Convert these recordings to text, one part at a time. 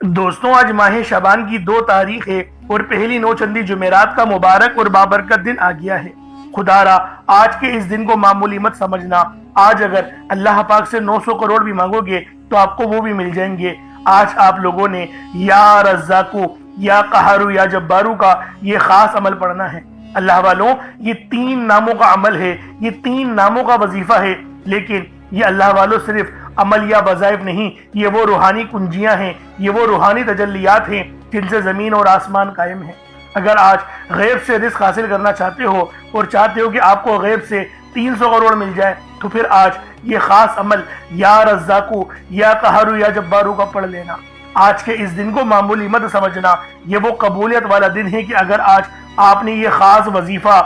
دوستوں، آج ماہ شعبان کی 2 تاریخ ہے اور پہلی نوچندی جمعرات کا مبارک اور بابرکت دن آ گیا ہے۔ خدا را آج کے اس دن کو معمولی مت سمجھنا۔ آج اگر اللہ پاک سے 900 کروڑ بھی مانگو گے تو آپ کو وہ بھی مل جائیں گے۔ آج آپ لوگوں نے یا رزاقو، یا قہارو، یا جبارو کا یہ خاص عمل پڑھنا ہے۔ اللہ والوں، یہ 3 ناموں کا عمل ہے، یہ 3 ناموں کا وظیفہ ہے، لیکن یہ اللہ والوں صرف عمل یا وظائف نہیں، یہ وہ روحانی کنجیاں ہیں، یہ وہ روحانی تجلیات ہیں جن سے زمین اور آسمان قائم ہیں۔ اگر آج غیب سے رزق حاصل کرنا چاہتے ہو اور چاہتے ہو کہ آپ کو غیب سے 300 کروڑ مل جائے تو پھر آج یہ خاص عمل یا رزاقو، یا قہارو، یا جبارو کا پڑھ لینا۔ آج کے اس دن کو معمولی مت سمجھنا، یہ وہ قبولیت والا دن ہے کہ اگر آج آپ نے یہ خاص وظیفہ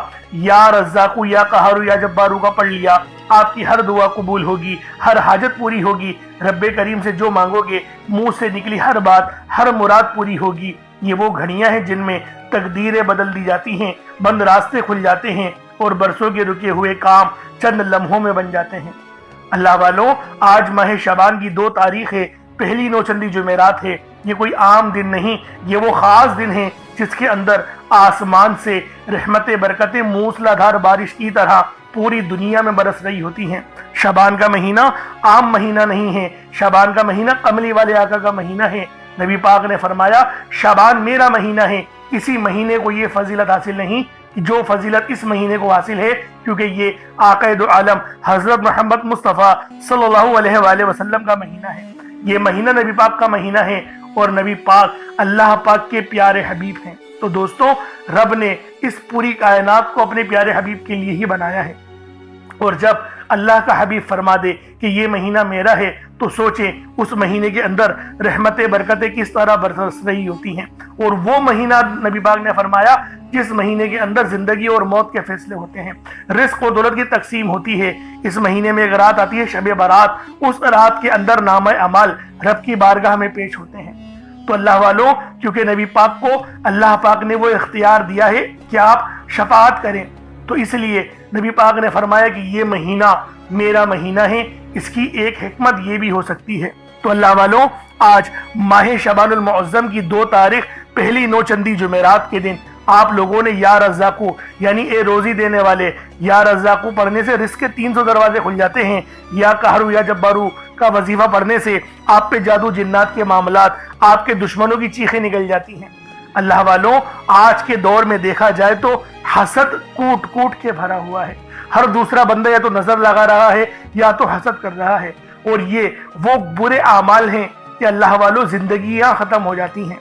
یا رزاقو، یا قہارو، یا جبارو کا پڑھ لیا، آپ کی ہر دعا قبول ہوگی، ہر حاجت پوری ہوگی، رب کریم سے جو مانگو گے، منہ سے نکلی ہر بات، ہر مراد پوری ہوگی۔ یہ وہ گھڑیاں ہیں جن میں تقدیریں بدل دی جاتی ہیں، بند راستے کھل جاتے ہیں اور برسوں کے رکے ہوئے کام چند لمحوں میں بن جاتے ہیں۔ اللہ والوں، آج ماہ شعبان کی 2 تاریخ ہے، پہلی نوچندی جمعرات ہے۔ یہ کوئی عام دن نہیں، یہ وہ خاص دن ہے جس کے اندر آسمان سے رحمت برکتیں موسلادھار بارش کی طرح پوری دنیا میں برس رہی ہوتی ہیں۔ شعبان کا مہینہ عام مہینہ نہیں ہے، شعبان کا مہینہ قملی والے آقا کا مہینہ ہے۔ نبی پاک نے فرمایا، شعبان میرا مہینہ ہے، کسی مہینے کو یہ فضیلت حاصل نہیں کہ جو فضیلت اس مہینے کو حاصل ہے، کیونکہ یہ آقا دو عالم حضرت محمد مصطفیٰ صلی اللہ علیہ وآلہ وسلم کا مہینہ ہے۔ یہ مہینہ نبی پاک کا مہینہ ہے اور نبی پاک اللہ پاک کے پیارے حبیب ہیں۔ تو دوستوں، رب نے اس پوری کائنات کو اپنے پیارے حبیب کے لیے ہی بنایا ہے، اور جب اللہ کا حبیب فرما دے کہ یہ مہینہ میرا ہے تو سوچیں اس مہینے کے اندر رحمت برکتیں کس طرح برس رہی ہوتی ہیں۔ اور وہ مہینہ نبی پاک نے فرمایا جس مہینے کے اندر زندگی اور موت کے فیصلے ہوتے ہیں، رزق و دولت کی تقسیم ہوتی ہے۔ اس مہینے میں ایک رات آتی ہے شب برات، اس رات کے اندر نامہ اعمال رب کی بارگاہ میں پیش ہوتے ہیں۔ تو اللہ والوں، کیونکہ نبی پاک کو اللہ پاک نے وہ اختیار دیا ہے کہ آپ شفاعت کریں، تو اس لیے نبی پاک نے فرمایا کہ یہ مہینہ میرا مہینہ ہے۔ اس کی ایک حکمت یہ بھی ہو سکتی ہے۔ تو اللہ والوں، آج ماہ شعبان المعظم کی 2 تاریخ پہلی نوچندی جمعرات کے دن آپ لوگوں نے یا رزاقو، یعنی اے روزی دینے والے، یا رزاقو پڑھنے سے رزق کے 300 دروازے کھل جاتے ہیں۔ یا قہرو، یا جبارو کا وظیفہ پڑھنے سے آپ پہ جادو جنات کے معاملات، آپ کے دشمنوں کی چیخیں نکل جاتی ہیں۔ اللہ والوں، آج کے دور میں دیکھا جائے تو حسد کوٹ کوٹ کے بھرا ہوا ہے۔ ہر دوسرا بندہ یا تو نظر لگا رہا ہے یا تو حسد کر رہا ہے، اور یہ وہ برے اعمال ہیں کہ اللہ والوں زندگیاں ختم ہو جاتی ہیں۔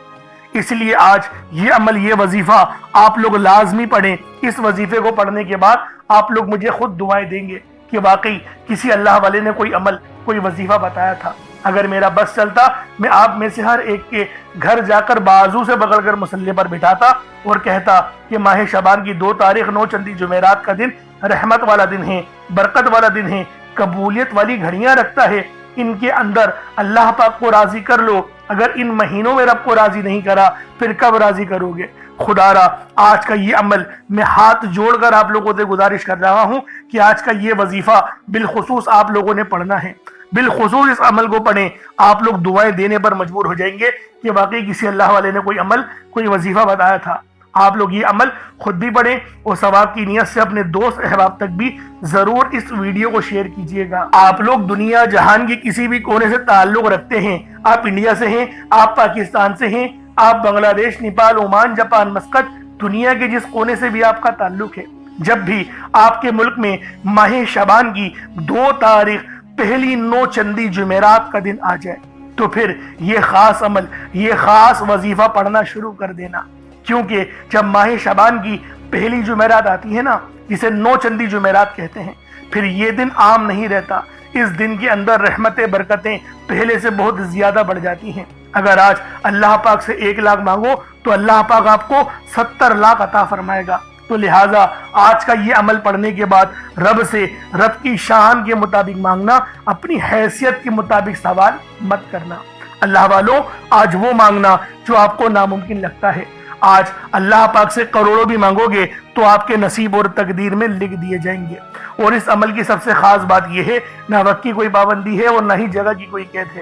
اس لیے آج یہ عمل، یہ وظیفہ آپ لوگ لازمی پڑھیں۔ اس وظیفے کو پڑھنے کے بعد آپ لوگ مجھے خود دعائیں دیں گے کہ واقعی کسی اللہ والے نے کوئی عمل، کوئی وظیفہ بتایا تھا۔ اگر میرا بس چلتا، میں آپ میں سے ہر ایک کے گھر جا کر بازو سے پکڑ کر مصلی پر بٹھاتا اور کہتا کہ ماہ شعبان کی 2 تاریخ نوچندی جمعرات کا دن رحمت والا دن ہے، برکت والا دن ہے، قبولیت والی گھڑیاں رکھتا ہے۔ ان کے اندر اللہ پاک کو راضی کر لو۔ اگر ان مہینوں میں رب کو راضی نہیں کرا پھر کب راضی کرو گے؟ خدا را آج کا یہ عمل میں ہاتھ جوڑ کر آپ لوگوں سے گزارش کر رہا ہوں کہ آج کا یہ وظیفہ بالخصوص آپ لوگوں نے پڑھنا ہے۔ بالخصوص اس عمل کو پڑھیں، آپ لوگ دعائیں دینے پر مجبور ہو جائیں گے کہ واقعی کسی اللہ والے نے کوئی عمل، کوئی وظیفہ بتایا تھا۔ آپ لوگ یہ عمل خود بھی پڑھیں اور ثواب کی نیت سے اپنے دوست احباب تک بھی ضرور اس ویڈیو کو شیئر کیجیے گا۔ آپ لوگ دنیا جہان کے کسی بھی کونے سے تعلق رکھتے ہیں، آپ انڈیا سے ہیں، آپ پاکستان سے ہیں، آپ بنگلہ دیش، نیپال، عمان، جاپان، مسقط، دنیا کے جس کونے سے بھی آپ کا تعلق ہے، جب بھی آپ کے ملک میں ماہ شعبان کی 2 تاریخ پہلی نوچندی جمعرات کا دن آ جائے تو پھر یہ خاص عمل، یہ خاص وظیفہ پڑھنا شروع کر دینا۔ کیونکہ جب ماہ شعبان کی پہلی جمعرات آتی ہے نا، جسے نوچندی جمعرات کہتے ہیں، پھر یہ دن عام نہیں رہتا۔ اس دن کے اندر رحمتیں، برکتیں پہلے سے بہت زیادہ بڑھ جاتی ہیں۔ اگر آج اللہ پاک سے 1 لاکھ مانگو تو اللہ پاک آپ کو 70 لاکھ عطا فرمائے گا۔ تو لہٰذا آج کا یہ عمل پڑھنے کے بعد رب سے رب کی شان کے مطابق مانگنا، اپنی حیثیت کے مطابق سوال مت کرنا۔ اللہ والوں، آج وہ مانگنا جو آپ کو ناممکن لگتا ہے۔ آج اللہ پاک سے کروڑوں بھی مانگو گے تو آپ کے نصیب اور تقدیر میں لکھ دیے جائیں گے۔ اور اس عمل کی سب سے خاص بات یہ ہے، نہ وقت کی کوئی پابندی ہے اور نہ ہی جگہ کی کوئی قید ہے۔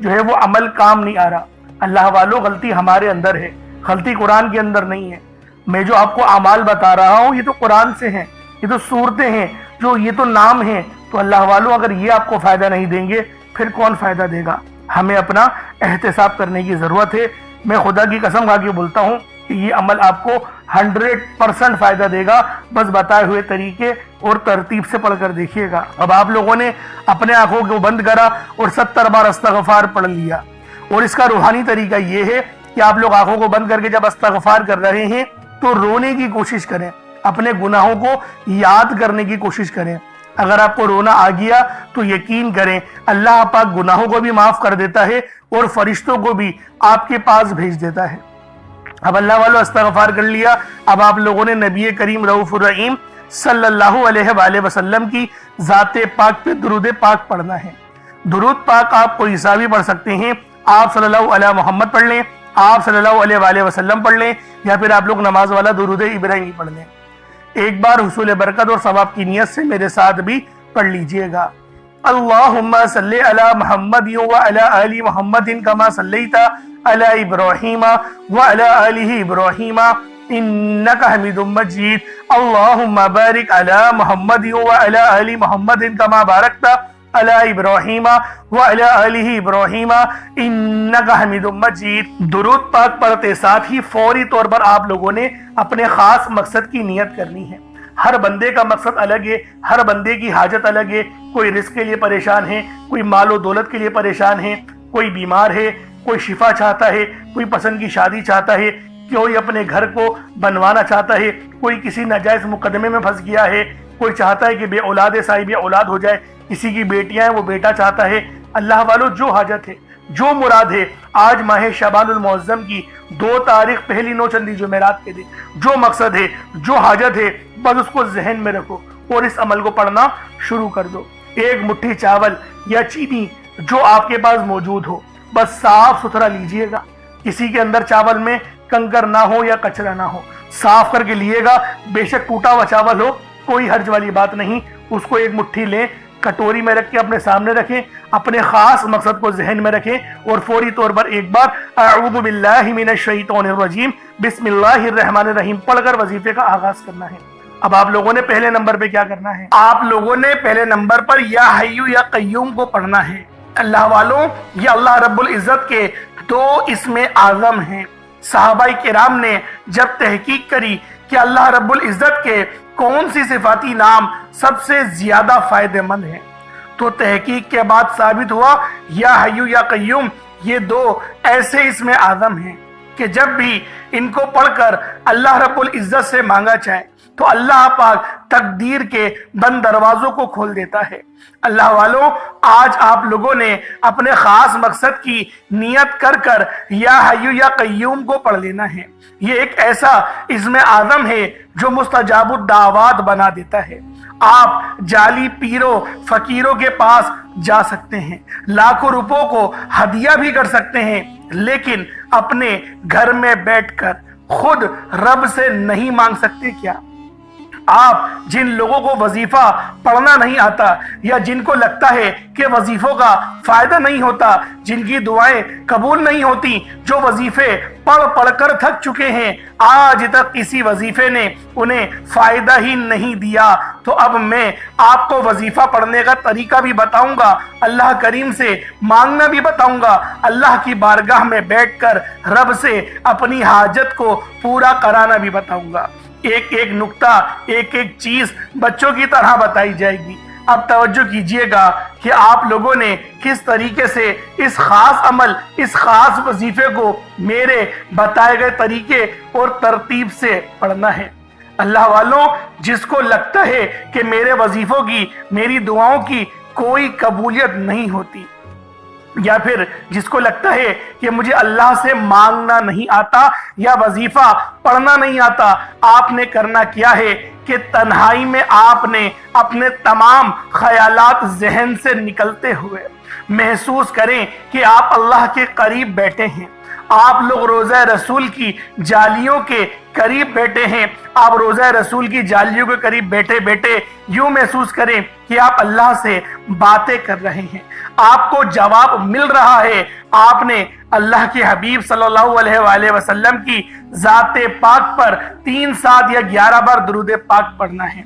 جو ہے وہ عمل کام نہیں آ رہا۔ اللہ والوں غلطی ہمارے اندر ہے، غلطی قرآن کے اندر نہیں ہے۔ میں جو آپ کو اعمال بتا رہا ہوں یہ تو قرآن سے ہیں، یہ تو صورتیں ہیں، جو یہ تو نام ہیں۔ تو اللہ والوں اگر یہ آپ کو فائدہ نہیں دیں گے پھر کون فائدہ دے گا؟ ہمیں اپنا احتساب کرنے کی ضرورت ہے۔ میں خدا کی قسم کھا کے بولتا ہوں کہ یہ عمل آپ کو 100% فائدہ دے گا، بس بتائے ہوئے طریقے اور ترتیب سے پڑھ کر دیکھیے گا۔ اب آپ لوگوں نے اپنے آنکھوں کو بند کرا اور 70 بار استغفار پڑھ لیا، اور اس کا روحانی طریقہ یہ ہے کہ آپ لوگ آنکھوں کو بند کر کے جب استغفار کر رہے ہیں تو رونے کی کوشش کریں، اپنے گناہوں کو یاد کرنے کی کوشش کریں۔ اگر آپ کو رونا آ گیا تو یقین کریں اللہ پاک گناہوں کو بھی معاف کر دیتا ہے اور فرشتوں کو بھی آپ کے پاس بھیج دیتا ہے۔ اب اللہ والوں استغفار کر لیا، اب آپ لوگوں نے نبی کریم رؤوف الرحیم صلی اللہ علیہ وآلہ وسلم کی ذات پاک پہ درود پاک پڑھنا ہے۔ درود پاک آپ کوئی سا بھی پڑھ سکتے ہیں، آپ صلی اللہ علیہ محمد پڑھ لیں، آپ صلی اللہ علیہ وآلہ وسلم پڑھ لیں، یا پھر آپ لوگ نماز والا درود ابراہیمی پڑھ لیں۔ ایک بار حصول برکت اور ثواب کی نیت سے میرے ساتھ بھی پڑھ لیجئے گا۔ اللہم صلی علی محمد وعلی آل محمد کما صلیت علی ابراہیم وعلی آل ابراہیم انکا حمید مجید۔ اللہم بارک علی محمد وعلی آل محمد کما بارکت علی ابراہیم وعلی آل ابراہیم انکا حمید مجید۔ درود پاک پڑھتے ساتھ ہی فوری طور پر آپ لوگوں نے اپنے خاص مقصد کی نیت کرنی ہے۔ ہر بندے کا مقصد الگ ہے، ہر بندے کی حاجت الگ ہے۔ کوئی رزق کے لیے پریشان ہے، کوئی مال و دولت کے لیے پریشان ہے، کوئی بیمار ہے، کوئی شفا چاہتا ہے، کوئی پسند کی شادی چاہتا ہے، کوئی اپنے گھر کو بنوانا چاہتا ہے، کوئی کسی ناجائز مقدمے میں پھنس گیا ہے، کوئی چاہتا ہے کہ بے اولاد صاحب اولاد ہو جائے، کسی کی بیٹیاں ہیں وہ بیٹا چاہتا ہے۔ اللہ والوں جو حاجت ہے، جو مراد ہے، آج ماہ شعبان المعظم کی 2 تاریخ پہلی نوچندی جمعرات کے دن جو مقصد ہے، جو حاجت ہے، بس اس کو ذہن میں رکھو اور اس عمل کو پڑھنا شروع کر دو۔ ایک مٹھی چاول یا چینی جو آپ کے پاس موجود ہو بس صاف ستھرا لیجئے گا، کسی کے اندر چاول میں کنکر نہ ہو یا کچرا نہ ہو، صاف کر کے لیے گا۔ بے شک ٹوٹا ہوا چاول ہو کوئی حرج والی بات نہیں، اس کو ایک مٹھی لیں، کٹوری میں رکھ کے اپنے سامنے رکھیں، اپنے خاص مقصد کو ذہن میں رکھیں اور فوری طور پر ایک بار اعوذ باللہ من الشیطان الرجیم بسم اللہ الرحمن الرحیم پڑھ کر وظیفے کا آغاز کرنا ہے۔ اب آپ لوگوں نے پہلے نمبر پہ کیا کرنا ہے؟ آپ لوگوں نے پہلے نمبر پر یا حی یا قیوم کو پڑھنا ہے۔ اللہ والوں یہ اللہ رب العزت کے 2 اسم اعظم ہیں۔ صحابہ کرام نے جب تحقیق کری کہ اللہ رب العزت کے کون سی صفاتی نام سب سے زیادہ فائدہ مند ہیں تو تحقیق کے بعد ثابت ہوا یا حی یا قیوم یہ 2 ایسے اسم اعظم ہیں کہ جب بھی ان کو پڑھ کر اللہ رب العزت سے مانگا جائے تو اللہ پاک تقدیر کے بند دروازوں کو کھول دیتا ہے۔ اللہ والوں آج آپ لوگوں نے اپنے خاص مقصد کی نیت کر کر یا حی یا قیوم کو پڑھ لینا ہے۔ یہ ایک ایسا اسم اعظم ہے جو مستجاب الدعوات بنا دیتا ہے۔ آپ جعلی پیروں فقیروں کے پاس جا سکتے ہیں، لاکھوں روپوں کو ہدیہ بھی کر سکتے ہیں، لیکن اپنے گھر میں بیٹھ کر خود رب سے نہیں مانگ سکتے کیا؟ آپ جن لوگوں کو وظیفہ پڑھنا نہیں آتا یا جن کو لگتا ہے کہ وظیفوں کا فائدہ نہیں ہوتا، جن کی دعائیں قبول نہیں ہوتی، جو وظیفے پڑھ پڑھ کر تھک چکے ہیں، آج تک کسی وظیفے نے انہیں فائدہ ہی نہیں دیا، تو اب میں آپ کو وظیفہ پڑھنے کا طریقہ بھی بتاؤں گا، اللہ کریم سے مانگنا بھی بتاؤں گا، اللہ کی بارگاہ میں بیٹھ کر رب سے اپنی حاجت کو پورا کرانا بھی بتاؤں گا۔ ایک ایک نقطہ، ایک ایک چیز بچوں کی طرح بتائی جائے گی۔ اب توجہ کیجئے گا کہ آپ لوگوں نے کس طریقے سے اس خاص عمل، اس خاص وظیفے کو میرے بتائے گئے طریقے اور ترتیب سے پڑھنا ہے۔ اللہ والوں جس کو لگتا ہے کہ میرے وظیفوں کی، میری دعاؤں کی کوئی قبولیت نہیں ہوتی، یا پھر جس کو لگتا ہے کہ مجھے اللہ سے مانگنا نہیں آتا یا وظیفہ پڑھنا نہیں آتا، آپ نے کرنا کیا ہے کہ تنہائی میں آپ نے اپنے تمام خیالات ذہن سے نکلتے ہوئے محسوس کریں کہ آپ اللہ کے قریب بیٹھے ہیں، آپ لوگ روضہ رسول کی جالیوں کے قریب بیٹھے ہیں، آپ روضہ رسول کی جالیوں کے قریب بیٹھے بیٹھے یوں محسوس کریں کہ آپ اللہ سے باتیں کر رہے ہیں، آپ کو جواب مل رہا ہے، آپ نے اللہ کے حبیب صلی اللہ علیہ وآلہ وسلم کی ذات پاک پر 3 7 یا 11 بار درود پاک پڑھنا ہے۔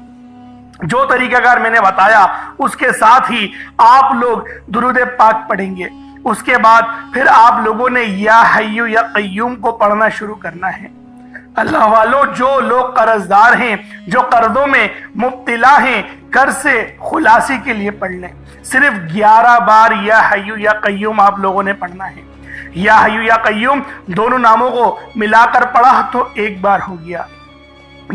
جو طریقہ کار میں نے بتایا اس کے ساتھ ہی آپ لوگ درود پاک پڑھیں گے۔ اس کے بعد پھر آپ لوگوں نے یا حیو یا قیوم کو پڑھنا شروع کرنا ہے۔ اللہ والوں، جو لوگ قرض دار ہیں، جو قرضوں میں مبتلا ہیں، قرض سے خلاصی کے لیے پڑھ لیں۔ صرف 11 بار یا حیو یا قیوم آپ لوگوں نے پڑھنا ہے۔ یا حیو یا قیوم دونوں ناموں کو ملا کر پڑھا تو 1 بار ہو گیا،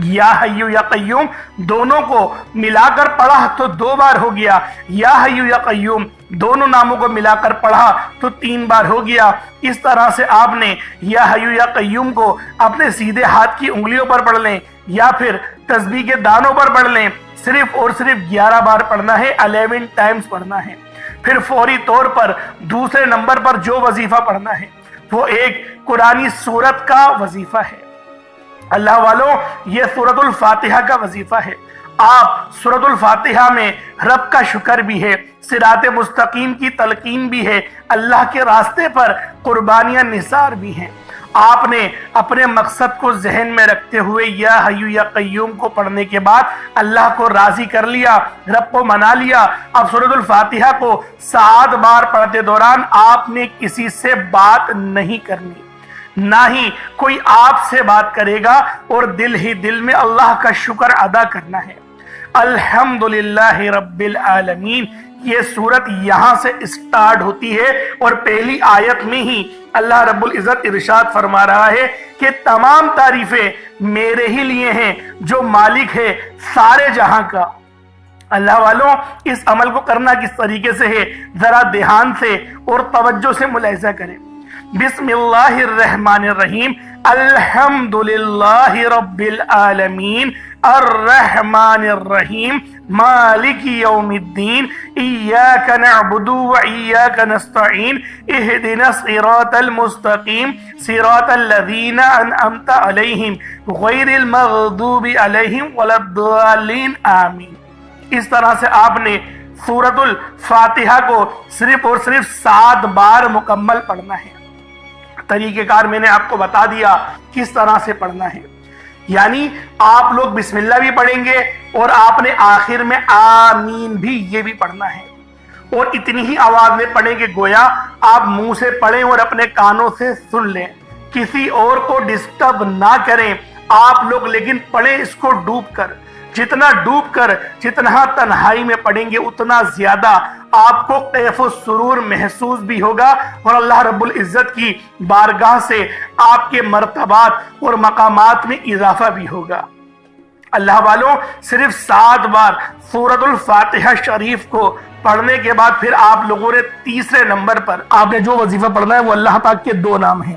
یا حیو یا قیوم دونوں کو ملا کر پڑھا تو 2 بار ہو گیا، یا حیو یا قیوم دونوں ناموں کو ملا کر پڑھا تو 3 بار ہو گیا۔ اس طرح سے آپ نے یا حیو یا قیوم کو اپنے سیدھے ہاتھ کی انگلیوں پر پڑھ لیں یا پھر تسبیح کے دانوں پر پڑھ لیں۔ صرف اور صرف 11 بار پڑھنا ہے، 11 ٹائمز پڑھنا ہے۔ پھر فوری طور پر دوسرے نمبر پر جو وظیفہ پڑھنا ہے وہ ایک قرآنی سورت کا وظیفہ ہے۔ اللہ والوں، یہ سورۃ الفاتحہ کا وظیفہ ہے۔ آپ سورۃ الفاتحہ میں رب کا شکر بھی ہے، صراط مستقیم کی تلقین بھی ہے، اللہ کے راستے پر قربانیاں نثار بھی ہیں۔ آپ نے اپنے مقصد کو ذہن میں رکھتے ہوئے یا حیو یا قیوم کو پڑھنے کے بعد اللہ کو راضی کر لیا، رب کو منا لیا۔ اب سورۃ الفاتحہ کو 7 بار پڑھتے دوران آپ نے کسی سے بات نہیں کرنی، نہ ہی کوئی آپ سے بات کرے گا، اور دل ہی دل میں اللہ کا شکر ادا کرنا ہے۔ الحمدللہ رب العالمین، یہ سورت یہاں سے اسٹارٹ ہوتی ہے اور پہلی آیت میں ہی اللہ رب العزت ارشاد فرما رہا ہے کہ تمام تعریفیں میرے ہی لیے ہیں جو مالک ہے سارے جہاں کا۔ اللہ والوں، اس عمل کو کرنا کس طریقے سے ہے ذرا دھیان سے اور توجہ سے ملاحظہ کریں۔ بسم اللہ الرحمن الرحیم، الحمدللہ رب العالمین، الرحمن الرحیم، مالک یوم الدین، ایاک نعبد و ایاک نستعین، اہدنا الصراط المستقیم، صراط الذین انعمت علیہم غیر المغضوب علیہم ولا الضالین، آمین۔ اس طرح سے آپ نے سورۃ الفاتحہ کو صرف اور صرف 7 بار مکمل پڑھنا ہے۔ طریقہ کار میں نے آپ کو بتا دیا کس طرح سے پڑھنا ہے، یعنی آپ لوگ بسم اللہ بھی پڑھیں گے اور آپ نے آخر میں آمین بھی یہ بھی پڑھنا ہے، اور اتنی ہی آواز میں پڑھیں کہ گویا آپ منہ سے پڑھیں اور اپنے کانوں سے سن لیں، کسی اور کو ڈسٹرب نہ کریں آپ لوگ، لیکن پڑھیں اس کو ڈوب کر۔ جتنا ڈوب کر، جتنا تنہائی میں پڑھیں گے اتنا زیادہ آپ کو کیف و سرور محسوس بھی ہوگا، اور اللہ رب العزت کی بارگاہ سے آپ کے مرتبات اور مقامات میں اضافہ بھی ہوگا۔ اللہ والوں، صرف 7 بار سورۃ الفاتحہ شریف کو پڑھنے کے بعد پھر آپ لوگوں نے تیسرے نمبر پر آپ نے جو وظیفہ پڑھنا ہے وہ اللہ پاک کے 2 نام ہیں،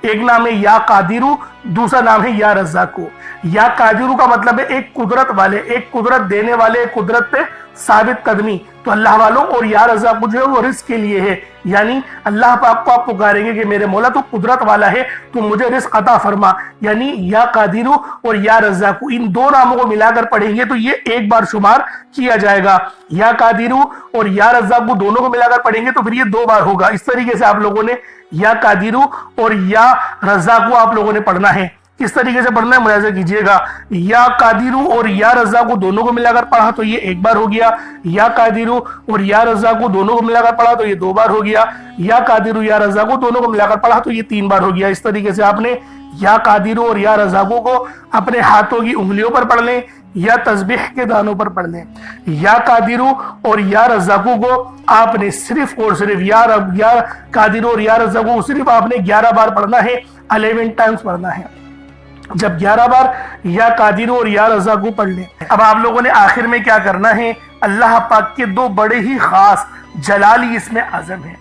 ایک نام ہے یا قادرو، دوسرا نام ہے یا رزاقو۔ یا قادرو کا مطلب ہے ایک قدرت والے، ایک قدرت دینے والے، ایک قدرت پہ ثابت قدمی، تو اللہ والوں، اور یا رزاقو جو ہے وہ رزق کے لیے ہے، یعنی اللہ پاک کو آپ پکاریں گے کہ میرے مولا تو قدرت والا ہے تو مجھے رزق عطا فرما، یعنی یا قادرو اور یا رزاقو ان 2 ناموں کو ملا کر پڑھیں گے تو یہ 1 بار شمار کیا جائے گا۔ یا قادرو اور یا رزاقو دونوں کو ملا کر پڑھیں گے تو پھر یہ 2 بار ہوگا۔ اس طریقے سے آپ لوگوں نے یا قادرو اور یا رزاقو آپ لوگوں نے پڑھنا ہے۔ کس طریقے سے پڑھنا ہے ملاحظہ کیجئے گا، یا قادرو اور یا رزاقو دونوں کو ملا کر پڑھا تو یہ 1 بار ہو گیا، یا قادرو اور یا رزاقو دونوں کو ملا کر پڑھا تو یہ 2 بار ہو گیا، یا قادرو یا رزاقو دونوں کو ملا کر پڑھا تو یہ 3 بار ہو گیا۔ اس طریقے سے آپ نے یا قادرو اور یا رزاقو کو اپنے ہاتھوں کی انگلیوں پر پڑھ لیں یا تسبیح کے دانوں پر پڑھ لیں۔ یا قادرو اور یا رزاقو کو آپ نے صرف اور صرف یا قادرو اور یا رزاقو کو صرف آپ نے 11 بار پڑھنا ہے، 11 ٹائمز پڑھنا ہے۔ جب 11 بار یا قادرو اور یا رزاقو پڑھ لیں، اب آپ لوگوں نے آخر میں کیا کرنا ہے، اللہ پاک کے 2 بڑے ہی خاص جلالی اسم اعظم ہیں،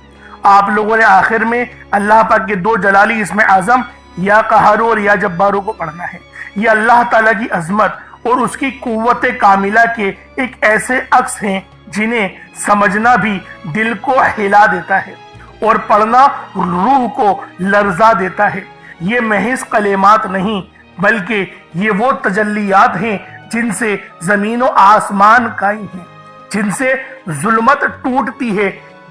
آپ لوگوں نے آخر میں اللہ پاک کے 2 جلالی اسم اعظم یا قہارو اور یا جبارو کو پڑھنا ہے۔ یہ اللہ تعالیٰ کی عظمت اور اس کی قوت کاملہ کے ایک ایسے عکس ہیں جنہیں سمجھنا بھی دل کو ہلا دیتا ہے اور پڑھنا روح کو لرزا دیتا ہے۔ یہ محض کلمات نہیں بلکہ یہ وہ تجلیات ہیں جن سے زمین و آسمان قائم ہیں، جن سے ظلمت ٹوٹتی ہے،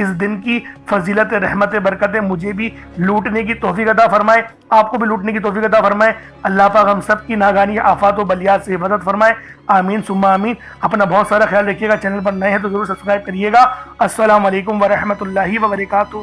اس دن کی فضیلت رحمت برکتیں مجھے بھی لوٹنے کی توفیق عطا فرمائے، آپ کو بھی لوٹنے کی توفیق عطا فرمائے۔ اللہ پاک ہم سب کی ناگانی آفات و بلیات سے حفاظت فرمائے، آمین ثم آمین۔ اپنا بہت سارا خیال رکھیے گا، چینل پر نئے ہیں تو ضرور سبسکرائب کریے گا۔ السلام علیکم ورحمۃ اللہ وبرکاتہ۔